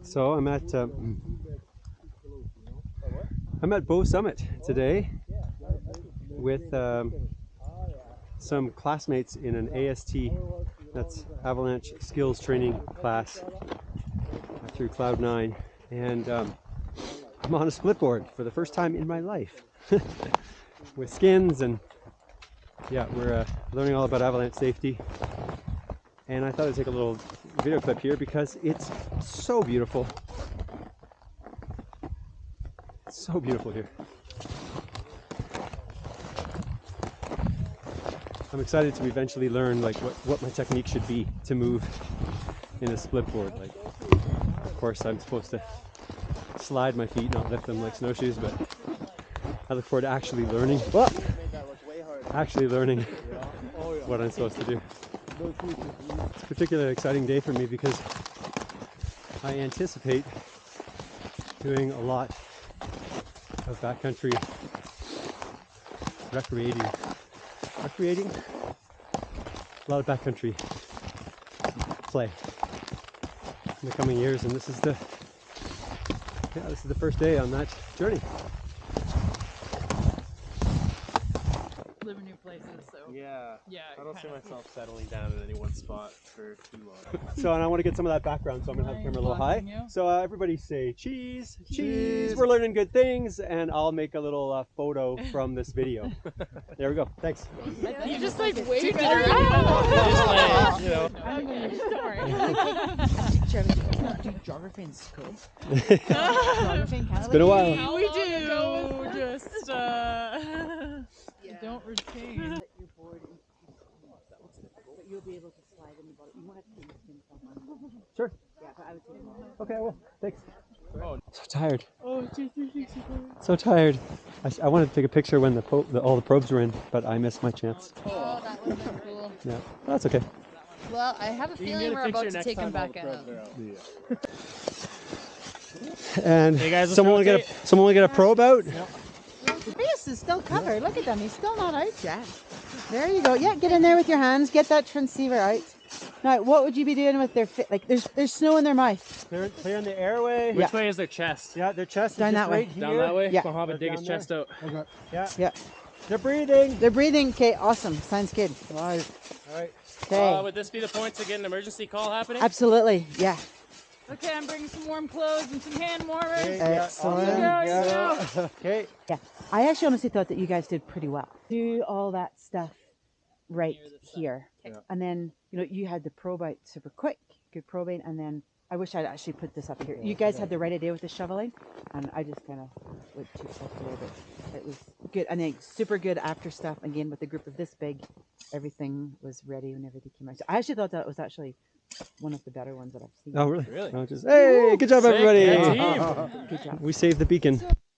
So I'm at Bow Summit today with some classmates in an AST, that's Avalanche Skills Training class through Cloud9, and I'm on a split board for the first time in my life with skins, and yeah, we're learning all about avalanche safety. And I thought I'd take a little video clip here because it's so beautiful. It's so beautiful here. I'm excited to eventually learn like what my technique should be to move in a split board. Like, of course, I'm supposed to slide my feet, not lift them like snowshoes, but I look forward to actually learning. Whoa! Actually learning what I'm supposed to do. It's a particularly exciting day for me because I anticipate doing a lot of backcountry recreating, a lot of backcountry play in the coming years, and this is the first day on that journey. Live in new places, so yeah, I don't see myself of settling down in any one spot for too long. So, and I want to get some of that background, so I'm going to have the camera a little high. So everybody say cheese, cheese, we're learning good things, and I'll make a little photo from this video. There we go, thanks. You just like waved it Just like, you know. Do geography in school? Geography in Canada? It's been a while. We do. Just don't retain. Your board but you'll be able to slide in the bottom. You won't have to take your skins off. Sure. Yeah, but I would take them off. Okay, well, thanks. Oh. So tired. Oh, So tired. I wanted to take a picture when all the probes were in, but I missed my chance. Oh, that would have been cool. Yeah, that's okay. Well, I have a feeling we're about to take him back out. And Hey guys, someone will get a probe out. The base is still covered. Look at them. He's still not out yet. There you go. Yeah, get in there with your hands. Get that transceiver out. Now, what would you be doing with their like? There's snow in their mouth. They're clearing the airway. Which way is their chest? Yeah, their chest Down is that just way. right here. Down that way? Yeah. Mohammed, dig his chest out. Okay. Yeah. Yeah. They're breathing. They're breathing. Okay, awesome. Sounds good. Right. All right. Okay. Would this be the point to get an emergency call happening? Absolutely. Yeah. Okay, I'm bringing some warm clothes and some hand warmers. Okay, Excellent. Yeah. Okay. Yeah. I actually honestly thought that you guys did pretty well. Do all that stuff right here. Yeah. And then, you had the probe out super quick, good probing, and then I wish I'd actually put this up here. You guys had the right idea with the shoveling, and I just kind of went too close to it, but it was good. And then super good after stuff, again, with a group of this big, everything was ready when everything came out. So I actually thought that was actually one of the better ones that I've seen. Oh, really? Really? Hey, good job, Sick. everybody. Good team. Good job. We saved the beacon.